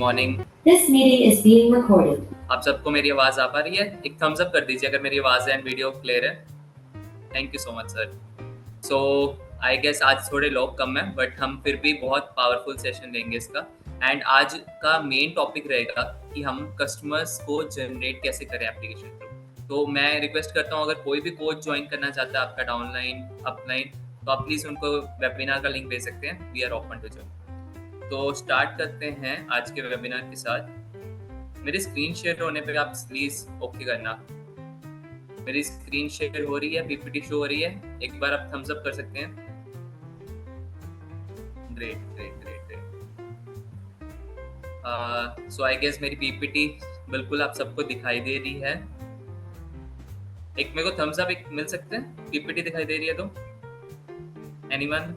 Morning. This meeting is being recorded. आप सबको मेरी आवाज़ आ पा रही है? एक थम्स अप कर दीजिए अगर मेरी आवाज़ एंड वीडियो क्लियर है। Thank you so much sir. So I guess आज थोड़े लोग कम हैं बट हम फिर भी बहुत पावरफुल सेशन लेंगे इसका। एंड आज का मेन टॉपिक रहेगा कि हम कस्टमर्स को जनरेट कैसे करें एप्लीकेशन थ्रू। तो मैं रिक्वेस्ट करता हूँ अगर कोई भी कोच ज्वाइन करना चाहता है आपका डाउनलाइन अपलाइन, तो आप प्लीज़ उनको वेबिनार का लिंक भेज सकते हैं। We are open to join. तो स्टार्ट करते हैं आज के वेबिनार के साथ। मेरी स्क्रीन शेयर होने पे आप प्लीज ओके करना। मेरी स्क्रीन शेयर हो रही है, पीपीटी शो हो रही है, एक बार आप थम्स अप कर सकते हैं। Great great great great. So I guess मेरी पीपीटी बिल्कुल आप सबको दिखाई दे रही है। एक मेरे को थम्स अप एक मिल सकते हैं, पीपीटी दिखाई दे रही है तो? Anyone?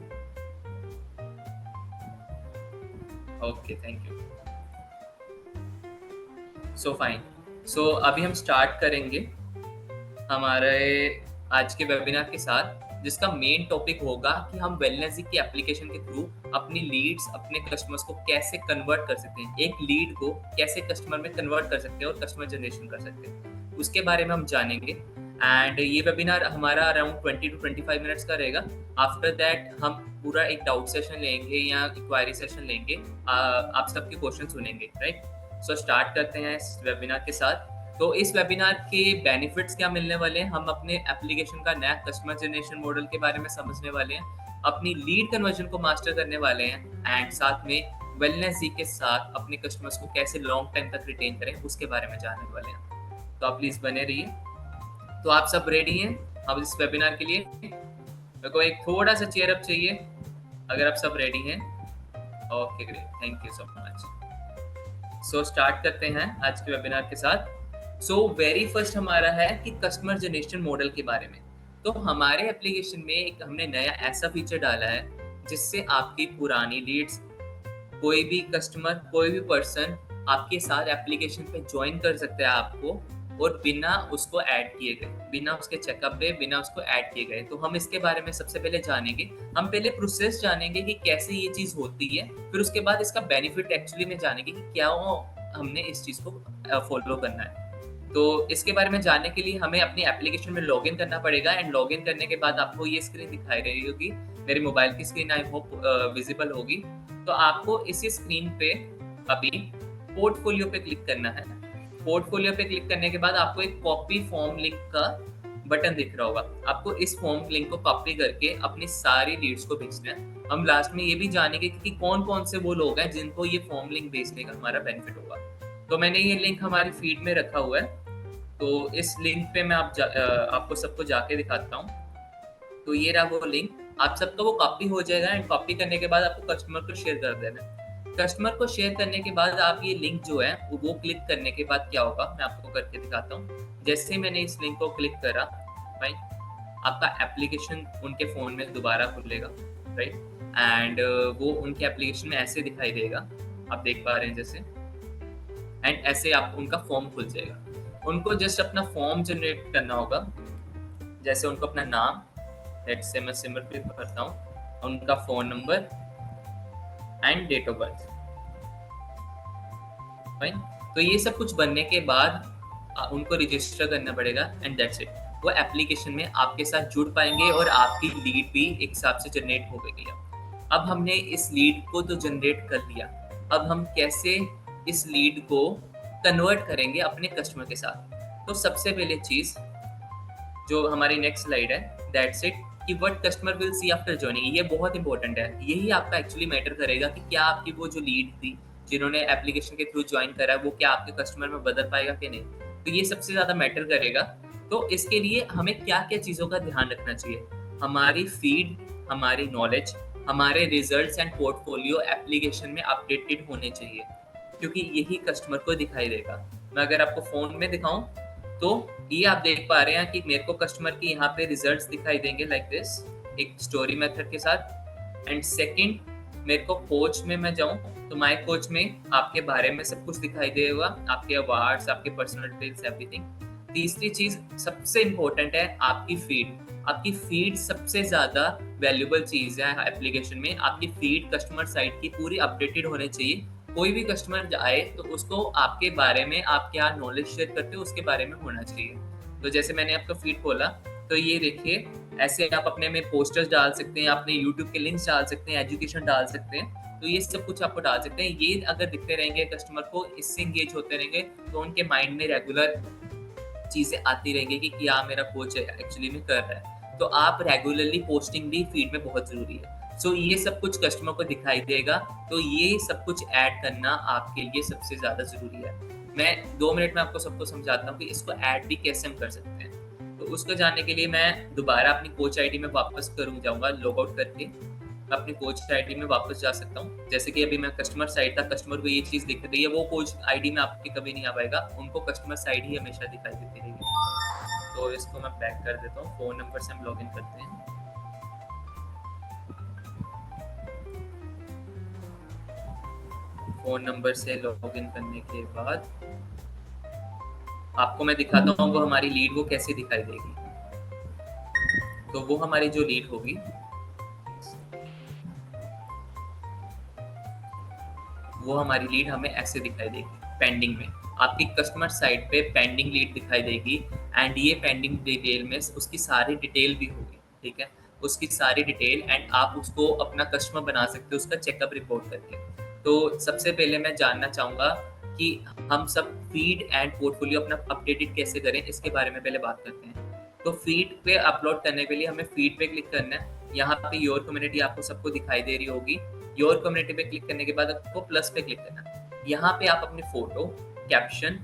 Okay thank you. So fine. So अभी हम स्टार्ट करेंगे हमारे आज के वेबिनार के साथ, जिसका मेन टॉपिक होगा कि हम वेलनेस की एप्लीकेशन के थ्रू अपनी लीड्स, अपने कस्टमर्स को कैसे कन्वर्ट कर सकते हैं, एक लीड को कैसे कस्टमर में कन्वर्ट कर सकते हैं और कस्टमर जनरेशन कर सकते हैं, उसके बारे में हम जानेंगे। एंड ये वेबिनार हमारा अराउंड 20 to 25 मिनट्स का रहेगा। आफ्टर दैट हम पूरा एक डाउट सेशन लेंगे या इंक्वायरी सेशन लेंगे, आप सबके क्वेश्चन सुनेंगे, राइट? सो स्टार्ट करते हैं इस वेबिनार के साथ। तो इस वेबिनार के बेनिफिट्स क्या मिलने वाले हैं, हम अपने एप्लीकेशन का नया कस्टमर जनरेशन मॉडल के बारे में समझने वाले हैं, अपनी लीड कन्वर्जन को मास्टर करने वाले हैं एंड साथ में वेलनेस जी के साथ अपने कस्टमर्स को कैसे लॉन्ग टाइम तक रिटेन करें उसके बारे में जानने वाले हैं। तो आप प्लीज बने रहिए। तो आप सब रेडी हैं अब इस वेबिनार के लिए? मेरे को एक थोड़ा सा चेयर अप चाहिए अगर आप सब रेडी हैं। Okay great, thank you so much. So start करते हैं आज के वेबिनार के साथ। सो वेरी फर्स्ट हमारा है कि कस्टमर जनरेशन मॉडल के बारे में। तो हमारे एप्लीकेशन में एक हमने नया ऐसा फीचर डाला है जिससे आपकी पुरानी लीड्स, कोई भी कस्टमर, कोई भी पर्सन आपके साथ एप्लीकेशन पे ज्वाइन कर सकते हैं आपको, और बिना उसको ऐड किए गए, बिना उसके चेकअप पे, बिना उसको ऐड किए गए। तो हम इसके बारे में सबसे पहले जानेंगे। हम पहले प्रोसेस जानेंगे कि कैसे ये चीज़ होती है, फिर उसके बाद इसका बेनिफिट एक्चुअली में जानेंगे कि क्या हमने इस चीज़ को फॉलो करना है। तो इसके बारे में जानने के लिए हमें अपनी एप्लीकेशन में लॉगिन करना पड़ेगा एंड लॉगिन करने के बाद आपको ये स्क्रीन दिखाई रही होगी, मेरी मोबाइल की स्क्रीन आई होप विजिबल होगी। तो आपको इसी स्क्रीन पे अभी पोर्टफोलियो पे क्लिक करना है। पोर्टफोलियो पे क्लिक करने के बाद आपको एक कॉपी फॉर्म लिंक का बटन दिख रहा होगा। आपको इस फॉर्म लिंक को कॉपी करके अपनी सारी लीड्स को भेजना है। हम लास्ट में ये भी जानेंगे कि कौन कौन से वो लोग हैं जिनको ये फॉर्म लिंक भेजने का हमारा बेनिफिट होगा। तो मैंने ये लिंक हमारी फीड में रखा हुआ है, तो इस लिंक पे मैं आपको सबको जाके दिखाता हूँ। तो ये रहा वो लिंक, आप सबका वो कॉपी हो जाएगा एंड कॉपी करने के बाद आपको कस्टमर को शेयर कर देना है। कस्टमर को शेयर करने के बाद आप ये लिंक जो है वो क्लिक करने के बाद क्या होगा मैं आपको करके दिखाता हूँ। जैसे ही मैंने इस लिंक को क्लिक करा, राइट, आपका एप्लीकेशन उनके फ़ोन में दोबारा खुलेगा, राइट, एंड वो उनके एप्लीकेशन में ऐसे दिखाई देगा, आप देख पा रहे हैं जैसे, एंड ऐसे आप उनका फॉर्म खुल जाएगा। उनको जस्ट अपना फॉर्म जनरेट करना होगा। जैसे उनको अपना नाम, लेट्स से मैं सिमर पे भरता हूँ, उनका phone number and date of birth, fine. तो ये सब कुछ बनने के बाद उनको रजिस्टर करना पड़ेगा एंड दैट्स इट। वो एप्लीकेशन में आपके साथ जुड़ पाएंगे और आपकी लीड भी एक हिसाब से जनरेट हो गई है। अब हमने इस लीड को तो जनरेट कर लिया, अब हम कैसे इस लीड को कन्वर्ट करेंगे अपने कस्टमर के साथ। तो सबसे पहले चीज़ जो हमारी नेक्स्ट स्लाइड है, दैट्स इट, कि what customer will see after joining. ये बहुत इंपॉर्टेंट है, यही आपका एक्चुअली मैटर करेगा कि क्या आपकी वो जो लीड थी जिन्होंने एप्लीकेशन के थ्रू ज्वाइन करा है वो क्या आपके कस्टमर में बदल पाएगा कि नहीं। तो ये सबसे ज़्यादा मैटर करेगा। तो इसके लिए हमें क्या क्या चीज़ों का ध्यान रखना चाहिए, हमारी फीड, हमारी नॉलेज, हमारे रिजल्ट्स एंड पोर्टफोलियो एप्लीकेशन में अपडेटेड होने चाहिए, क्योंकि यही कस्टमर को दिखाई देगा। मैं अगर आपको फ़ोन में दिखाऊं तो ये आप देख पा रहे हैं कि मेरे को कस्टमर के यहाँ पे रिजल्ट्स दिखाई देंगे लाइक दिस, एक स्टोरी मेथड के साथ। एंड सेकंड, मेरे को कोच में मैं जाऊँ तो माय कोच में आपके बारे में सब कुछ दिखाई देगा, आपके अवार्ड्स, आपके पर्सनल डिटेल्स, एवरीथिंग। तीसरी चीज़ सबसे इम्पोर्टेंट है आपकी फीड। आपकी फीड सबसे ज़्यादा वैल्यूबल चीज़ है एप्लीकेशन में। आपकी फीड कस्टमर साइट की पूरी अपडेटेड होनी चाहिए, कोई भी कस्टमर आए तो उसको आपके बारे में, आप क्या नॉलेज शेयर करते हो उसके बारे में होना चाहिए। तो जैसे मैंने आपका फीड खोला, तो ये देखिए, ऐसे आप अपने में पोस्टर्स डाल सकते हैं, अपने यूट्यूब के लिंक्स डाल सकते हैं, एजुकेशन डाल सकते हैं, तो ये सब कुछ आपको डाल सकते हैं। ये अगर दिखते रहेंगे कस्टमर को, इससे एंगेज होते रहेंगे, तो उनके माइंड में रेगुलर चीज़ें आती रहेंगी कि क्या मेरा कोच एक्चुअली में कर रहा है। तो आप रेगुलरली पोस्टिंग भी फीड में बहुत ज़रूरी है। सो ये सब कुछ कस्टमर को दिखाई देगा, तो ये सब कुछ ऐड करना आपके लिए सबसे ज़्यादा ज़रूरी है। मैं 2 मिनट में आपको सबको समझाता हूँ कि इसको ऐड भी कैसे हम कर सकते हैं। तो उसको जानने के लिए मैं दोबारा अपनी कोच आईडी में वापस जाऊँगा लॉग आउट करके, अपनी कोच आईडी में वापस जा सकता हूँ। जैसे कि अभी मैं कस्टमर साइड था, कस्टमर को ये चीज़ दिख रही है, वो कोच आईडी में आपकी कभी नहीं आ पाएगा, उनको कस्टमर साइड ही हमेशा दिखाई देती रहेगी। तो इसको मैं बैक कर देता हूँ, फ़ोन नंबर से हम लॉगिन करते हैं। फ़ोन नंबर से लॉगिन करने के बाद आपको मैं दिखाता हूँ वो हमारी लीड वो कैसे दिखाई देगी। तो वो हमारी जो लीड होगी, वो हमारी लीड हमें ऐसे दिखाई देगी पेंडिंग में। आपकी कस्टमर साइट पे पेंडिंग लीड दिखाई देगी, एंड ये पेंडिंग डिटेल में उसकी सारी डिटेल भी होगी, ठीक है, उसकी सारी डिटेल, एंड आप उसको अपना कस्टमर बना सकते हो उसका चेकअप रिपोर्ट करके। तो सबसे पहले मैं जानना चाहूँगा कि हम सब फीड एंड पोर्टफोलियो अपना अपडेटेड कैसे करें, इसके बारे में पहले बात करते हैं। तो फीड पे अपलोड करने के लिए हमें फीड पे क्लिक करना है। यहाँ पे योर कम्युनिटी आपको सबको दिखाई दे रही होगी। योर कम्युनिटी पे क्लिक करने के बाद आपको प्लस पे क्लिक करना है। यहाँ पे आप अपने फोटो, कैप्शन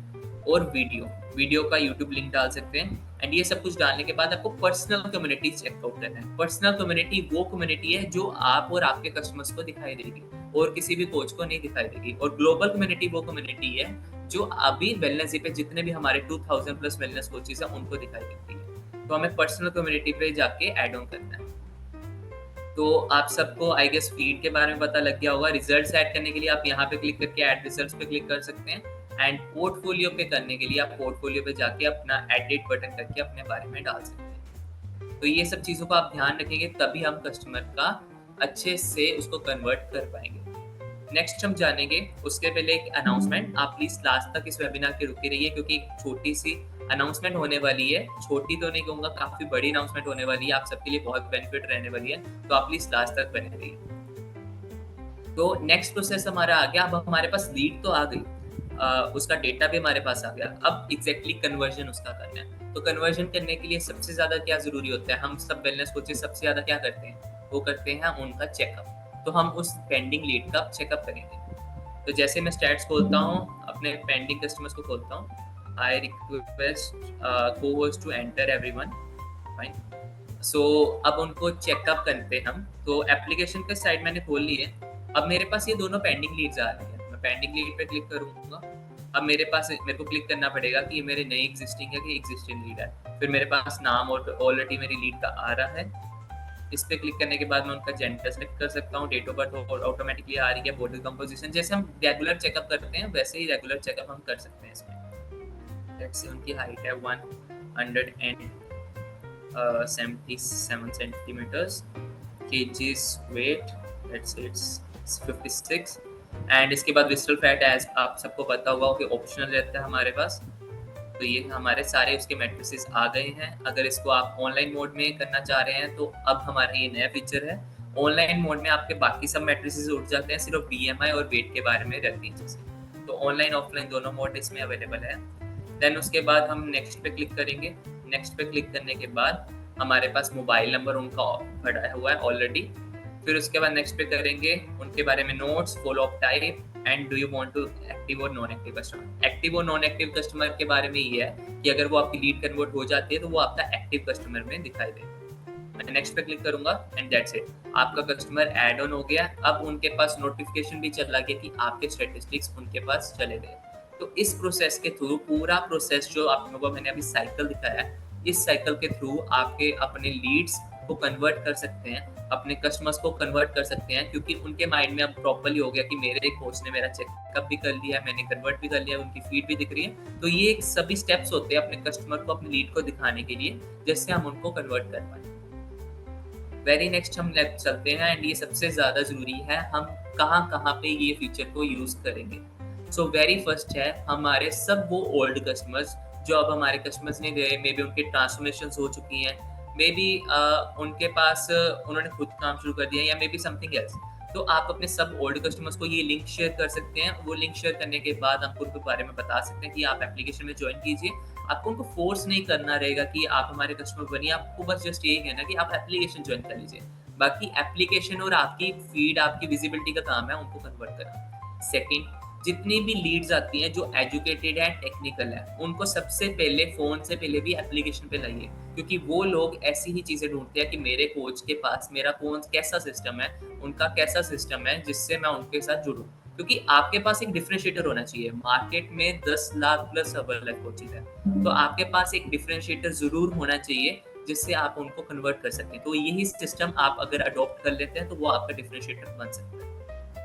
और वीडियो का यूट्यूब लिंक डाल सकते हैं, एंड ये सब कुछ डालने के बाद आपको पर्सनल कम्युनिटी चेकआउट करना है। पर्सनल कम्युनिटी वो कम्युनिटी है जो आप और आपके कस्टमर्स को दिखाई देगी और किसी भी कोच को नहीं दिखाई देगी। और ग्लोबल कम्युनिटी वो कम्युनिटी है जो अभी वेलनेस पे जितने भी हमारे 2000 प्लस वेलनेस कोचेस हैं उनको दिखाई देती है। तो हमें पर्सनल कम्युनिटी पे जाके ऐड ऑन करना है। तो आप सबको आई गेस फीड के बारे में पता लग गया होगा। रिजल्ट्स ऐड करने के लिए आप यहाँ पे क्लिक करके ऐड रिजल्ट्स पे क्लिक कर सकते हैं, एंड पोर्टफोलियो पे करने के लिए आप पोर्टफोलियो पे जाके अपना एडिट बटन करके अपने बारे में डाल सकते हैं। तो ये सब चीज़ों का आप ध्यान रखेंगे, तभी हम कस्टमर का अच्छे से उसको कन्वर्ट कर पाएंगे। नेक्स्ट हम जानेंगे, उसके पहले एक अनाउंसमेंट। आप प्लीज लास्ट तक इस वेबिनार के रुके रहिए, क्योंकि एक छोटी सी अनाउंसमेंट होने वाली है। छोटी तो नहीं कहूँगा, काफी बड़ी अनाउंसमेंट होने वाली है, आप सबके लिए बहुत बेनिफिट रहने वाली है, तो आप प्लीज लास्ट तक बने रहिए। तो नेक्स्ट प्रोसेस हमारा आ गया। अब हमारे पास लीड तो आ गई, उसका डेटा भी हमारे पास आ गया। अब एग्जैक्टली कन्वर्जन उसका करना है। तो कन्वर्जन करने के लिए सबसे ज्यादा क्या जरूरी होता है, हम सब वेलनेस कोचेस सबसे ज्यादा क्या करते हैं, वो करते हैं उनका चेकअप। तो हम उस पेंडिंग लीड का चेकअप करेंगे। तो जैसे मैं स्टैट्स खोलता हूँ, अपने पेंडिंग कस्टमर्स को खोलता हूँ, I request co-host to enter everyone, fine. So अब उनको चेकअप करते हैं हम। तो एप्लीकेशन का साइड मैंने खोल ली है। अब मेरे पास ये दोनों पेंडिंग लीड्स आ रही है। मैं पेंडिंग लीड पे क्लिक करूँगा। अब मेरे को क्लिक करना पड़ेगा कि ये मेरे नई एग्जिस्टिंग है कि एग्जिस्टिंग लीड है। फिर मेरे पास नाम और ऑलरेडी मेरी लीड का आ रहा है। इस पे क्लिक करने के बाद मैं उनका जेंडर सेलेक्ट कर सकता हूँ, डेट ऑफ बर्थ ऑटोमेटिकली आ रही है, बॉडी कंपोजिशन, जैसे हम रेगुलर चेकअप करते हैं वैसे ही रेगुलर चेकअप हम कर सकते हैं इसमें। लेट्स से उनकी हाइट है 177 centimetres, kgs weight let's say it's 56, and इसके बाद विस्टल फैट एज आप सबको पता होगा कि ऑप्शनल रहता है हमारे पास। तो ये हमारे सारे उसके मैट्रिसेस आ गए हैं। अगर इसको आप ऑनलाइन मोड में करना चाह रहे हैं तो अब हमारा ये नया फीचर है। ऑनलाइन मोड में आपके बाकी सब मैट्रिसेस उठ जाते हैं, सिर्फ बीएमआई और वेट के बारे में रहती है जैसे। तो ऑनलाइन ऑफलाइन दोनों मोड इसमें अवेलेबल है। देन उसके बाद हम नेक्स्ट पे क्लिक करेंगे। नेक्स्ट पे क्लिक करने के बाद हमारे पास मोबाइल नंबर उनका पड़ा हुआ है ऑलरेडी। फिर उसके बाद नेक्स्ट पे करेंगे उनके बारे में notes, follow up type, and do you want to active और नॉन एक्टिव कस्टमर। एक्टिव और नॉन एक्टिव कस्टमर के बारे में ये है कि अगर वो आपकी लीड कन्वर्ट हो जाती है तो वो आपका एक्टिव कस्टमर में दिखाई देगा। मैं नेक्स्ट पे क्लिक करूंगा एंड दैट्स इट, आपका कस्टमर ऐड ऑन हो गया। अब उनके पास नोटिफिकेशन भी चला गया कि आपके स्टैटिस्टिक्स उनके पास चले गए। तो इस प्रोसेस के थ्रू, पूरा प्रोसेस जो आप लोगों को मैंने अभी साइकिल दिखाया है, इस साइकिल के थ्रू आपके अपने लीड्स को कन्वर्ट कर सकते हैं, अपने कस्टमर्स को कन्वर्ट कर सकते हैं, क्योंकि उनके माइंड में अब प्रॉपर्ली हो गया कि मेरे कोच ने मेरा चेकअप भी कर लिया है, मैंने कन्वर्ट भी कर लिया है, उनकी फीड भी दिख रही है। तो ये सभी स्टेप्स होते हैं अपने कस्टमर को, अपनी लीड को दिखाने के लिए, जिससे हम उनको कन्वर्ट कर पाए। वेरी नेक्स्ट हम लेफ्ट चलते हैं एंड ये सबसे ज़्यादा ज़रूरी है, हम कहाँ कहाँ पे ये फीचर को यूज़ करेंगे। सो वेरी फर्स्ट है हमारे सब वो ओल्ड कस्टमर्स जो अब हमारे कस्टमर्स नहीं रहे, मे बी उनकी ट्रांसफॉर्मेशन हो चुकी हैं, मे बी उनके पास उन्होंने खुद काम शुरू कर दिया या मे बी समथिंग एल्स। तो आप अपने सब ओल्ड कस्टमर्स को ये लिंक शेयर कर सकते हैं। वो लिंक शेयर करने के बाद आपको उनके बारे में बता सकते हैं कि आप एप्लीकेशन में ज्वाइन कीजिए। आपको उनको फोर्स नहीं करना रहेगा कि आप हमारे कस्टमर बनिए, आपको बस जस्ट यही कहना कि आप एप्लीकेशन ज्वाइन कर लीजिए। बाकी एप्लीकेशन और आपकी फीड, आपकी विजिबिलिटी का काम है उनको कन्वर्ट करना। सेकंड, जितनी भी लीड्स आती हैं जो एजुकेटेड है, टेक्निकल है, उनको सबसे पहले फ़ोन से पहले भी एप्लीकेशन पे लाइए, क्योंकि वो लोग ऐसी ही चीज़ें ढूँढते हैं कि मेरे कोच के पास मेरा कौन कैसा सिस्टम है, उनका कैसा सिस्टम है जिससे मैं उनके साथ जुड़ूँ। क्योंकि आपके पास एक डिफरेंशिएटर होना चाहिए। मार्केट में 10 लाख प्लस अवेलेबल कोचेज़ हैं, तो आपके पास एक डिफरेंशिएटर ज़रूर होना चाहिए जिससे आप उनको कन्वर्ट कर सकें। तो यही सिस्टम आप अगर अडॉप्ट कर लेते हैं तो वो आपका डिफरेंशिएटर बन सकता है।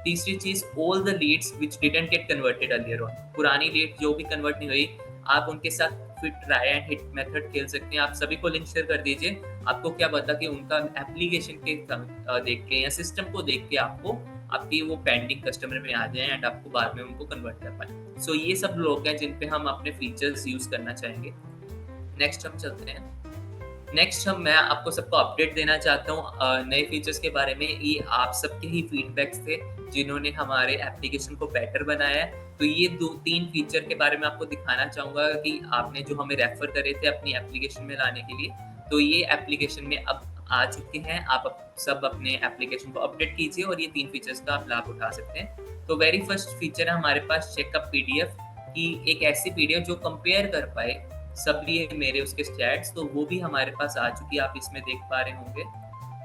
तीसरी चीज, all the leads which didn't get converted earlier on, पुरानी लीड जो भी कन्वर्ट नहीं हुई, आप उनके साथ फिर ट्राई एंड हिट मेथड खेल सकते हैं। आप सभी को लिंक शेयर कर दीजिए। आपको क्या पता कि उनका एप्लीकेशन के देख के या सिस्टम को देख के आपको आपकी वो पेंडिंग कस्टमर में आ जाए एंड आपको बाद में उनको कन्वर्ट कर पाए। सो ये सब लोग हैं जिन पे हम अपने फीचर्स यूज करना चाहेंगे। नेक्स्ट हम चलते हैं। नेक्स्ट मैं आपको सबको अपडेट देना चाहता हूँ नए फीचर्स के बारे में। ये आप सबके ही फीडबैक्स थे जिन्होंने हमारे एप्लीकेशन को बेटर बनाया है। तो ये 2-3 फीचर के बारे में आपको दिखाना चाहूँगा कि आपने जो हमें रेफर करे थे अपनी एप्लीकेशन में लाने के लिए, तो ये एप्लीकेशन में अब आ चुके हैं। आप सब अपने एप्लीकेशन को अपडेट कीजिए और ये 3 फीचर्स का आप लाभ उठा सकते हैं। तो वेरी फर्स्ट फीचर है हमारे पास चेकअप पीडीएफ की, एक ऐसी पीडीएफ जो कंपेयर कर पाए सब लिए मेरे उसके स्टैट्स, तो वो भी हमारे पास आ चुकी है, आप इसमें देख पा रहे होंगे।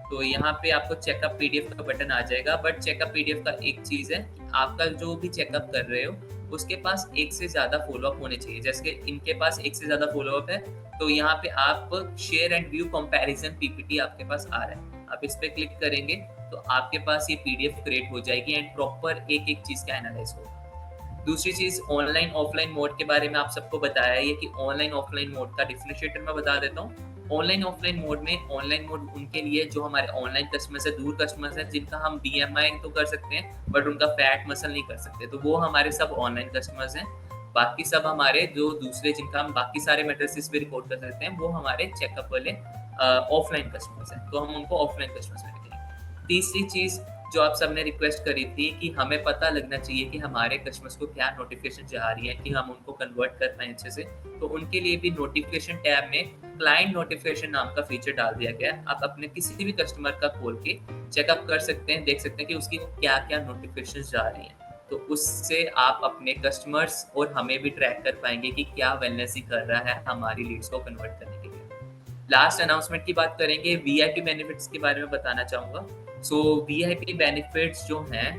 तो यहाँ पे आपको चेकअप पीडीएफ का बटन आ जाएगा। बट चेकअप पीडीएफ का एक चीज़ है कि आपका जो भी चेकअप कर रहे हो उसके पास एक से ज़्यादा फॉलोअप होने चाहिए। जैसे कि इनके पास एक से ज़्यादा फॉलोअप है, तो यहाँ पे आप share and view comparison PPT आपके पास आ रहा है, आप इस पर क्लिक करेंगे तो आपके पास ये पीडीएफ क्रिएट हो जाएगी एंड प्रॉपर एक एक चीज़ का एनालाइज होगा। दूसरी चीज, ऑनलाइन ऑफलाइन मोड के बारे में आप सबको बताया है कि ऑनलाइन ऑफलाइन मोड का डिफरेंशिएटर मैं बता देता हूँ। ऑनलाइन ऑफलाइन मोड में, ऑनलाइन मोड उनके लिए जो हमारे ऑनलाइन कस्टमर्स है, दूर कस्टमर्स हैं जिनका हम बीएमआई तो कर सकते हैं बट उनका फैट मसल नहीं कर सकते, तो वो हमारे सब ऑनलाइन कस्टमर्स हैं। बाकी सब हमारे जो दूसरे जिनका हम बाकी सारे मेट्रिसेस पे रिकॉर्ड कर सकते हैं वो हमारे चेकअप वाले ऑफलाइन कस्टमर्स हैं, तो हम उनको ऑफलाइन कस्टमर्स में रखेंगे। तीसरी चीज जो आप सबने रिक्वेस्ट करी थी कि हमें पता लगना चाहिए कि हमारे कस्टमर्स को क्या नोटिफिकेशन जा रही है कि हम उनको कन्वर्ट कर पाए अच्छे से, तो उनके लिए भी नोटिफिकेशन टैब में क्लाइंट नोटिफिकेशन नाम का फीचर डाल दिया गया है। आप अपने किसी भी कस्टमर का खोल के चेकअप कर सकते हैं, देख सकते हैं कि उसकी क्या क्या नोटिफिकेशन जा रही हैं। तो उससे आप अपने कस्टमर्स और हमें भी ट्रैक कर पाएंगे कि क्या वेलनेस ही कर रहा है हमारी लीड्स को कन्वर्ट करने के लिए। लास्ट अनाउंसमेंट की बात करेंगे, वीआईपी बेनिफिट्स के बारे में बताना चाहूँगा। सो वीआईपी बेनिफिट्स जो हैं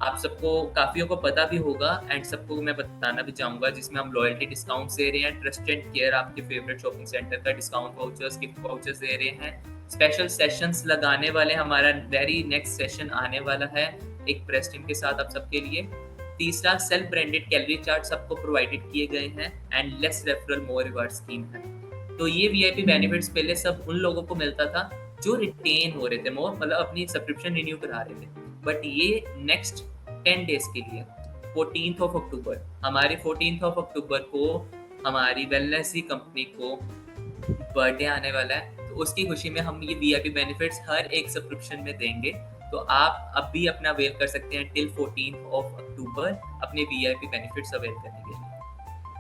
आप सबको काफियों को पता भी होगा एंड सबको मैं बताना भी चाहूँगा, जिसमें हम लॉयल्टी डिस्काउंट दे रहे हैं, ट्रस्ट एंड केयर आपके फेवरेट शॉपिंग सेंटर का डिस्काउंट वाउचर्स, गिफ्ट वाउचर्स दे रहे हैं, स्पेशल सेशंस लगाने वाले, हमारा वेरी नेक्स्ट सेशन आने वाला है एक प्रेस टीम के साथ आप सबके लिए। तीसरा, सेल्फ ब्रांडेड कैलोरी चार्ट सबको प्रोवाइडेड किए गए हैं and less referral more reward scheme है। तो ये वीआईपी बेनिफिट्स पहले सब उन लोगों को मिलता था जो रिटेन हो रहे थे, मोर मतलब अपनी सब्सक्रिप्शन रिन्यू करा रहे थे। बट ये नेक्स्ट 10 डेज के लिए 14 अक्टूबर, हमारे 14 अक्टूबर को हमारी वेलनेस ही कंपनी को बर्थडे आने वाला है, तो उसकी खुशी में हम ये वीआईपी बेनिफिट्स हर एक सब्सक्रिप्शन में देंगे। तो आप अब भी अपना अवेल कर सकते हैं टिल 14 अक्टूबर अपने वीआईपी बेनिफिट्स अवेल करने के लिए।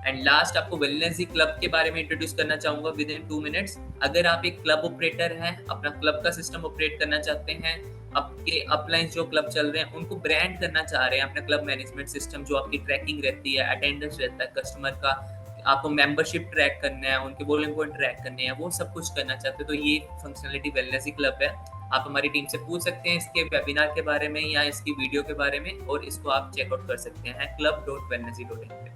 एंड लास्ट, आपको वेलनेस क्लब के बारे में इंट्रोड्यूस करना चाहूँगा विद इन 2 मिनट्स। अगर आप एक क्लब ऑपरेटर हैं, अपना क्लब का सिस्टम ऑपरेट करना चाहते हैं, आपके अपलाइन जो क्लब चल रहे हैं उनको ब्रांड करना चाह रहे हैं, अपना क्लब मैनेजमेंट सिस्टम जो आपकी ट्रैकिंग रहती है, अटेंडेंस रहता है कस्टमर का, आपको मेंबरशिप ट्रैक करना है, उनके बोलिंग पॉइंट ट्रैक करने हैं, वो सब कुछ करना चाहते हो तो ये फंक्शनलिटी वेलनेस क्लब है। आप हमारी टीम से पूछ सकते हैं इसके वेबिनार के बारे में या इसकी वीडियो के बारे में, और इसको आप चेकआउट कर सकते हैं club.wellnessy.in पे।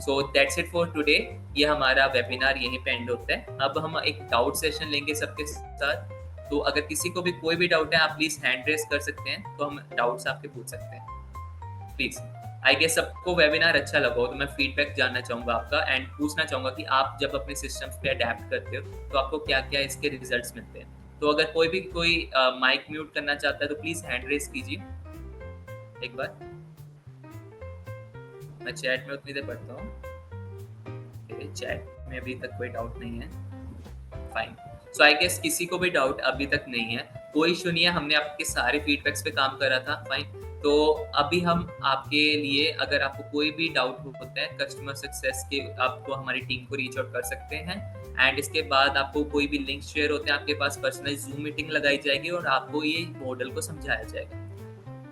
So that's it for today. ये हमारा वेबिनार यहीं पे एंड होता है। अब हम एक डाउट सेशन लेंगे सबके साथ, तो अगर किसी को भी कोई भी डाउट है आप प्लीज हैंड रेस कर सकते हैं, तो हम डाउट्स आपके पूछ सकते हैं प्लीज। आई गेस सबको वेबिनार अच्छा लगा हो, तो मैं फीडबैक जानना चाहूँगा आपका एंड पूछना चाहूँगा कि आप जब अपने सिस्टम्स पे अडेप्ट करते हो तो आपको क्या क्या इसके रिजल्ट्स मिलते हैं। तो अगर कोई माइक म्यूट करना चाहता है तो प्लीज हैंड रेस कीजिए एक बार। मैं चैट में उतनी देर पढ़ता हूँ, चैट में अभी तक कोई डाउट नहीं है, फाइन। सो आई गेस किसी को भी डाउट अभी तक नहीं है, कोई इशू नहीं है, हमने आपके सारे फीडबैक्स पे काम करा था, फाइन। तो अभी हम आपके लिए, अगर आपको कोई भी डाउट होता है कस्टमर सक्सेस के, आपको हमारी टीम को रीच आउट कर सकते हैं। एंड इसके बाद आपको कोई भी लिंक शेयर होते हैं आपके पास, पर्सनल जूम मीटिंग लगाई जाएगी और आपको ये मॉडल को समझाया जाएगा।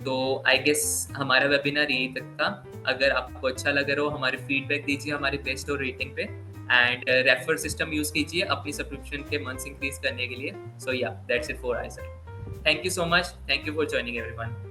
तो आई गेस हमारा वेबिनार यही तक था। अगर आपको अच्छा लग रहा हो, हमारे फीडबैक दीजिए हमारे प्ले स्टोर रेटिंग पे, एंड रेफर सिस्टम यूज कीजिए अपनी सब्सक्रिप्शन के मंथ्स इंक्रीज करने के लिए। सो या that's it for I sir. Thank you so much, thank you for joining everyone.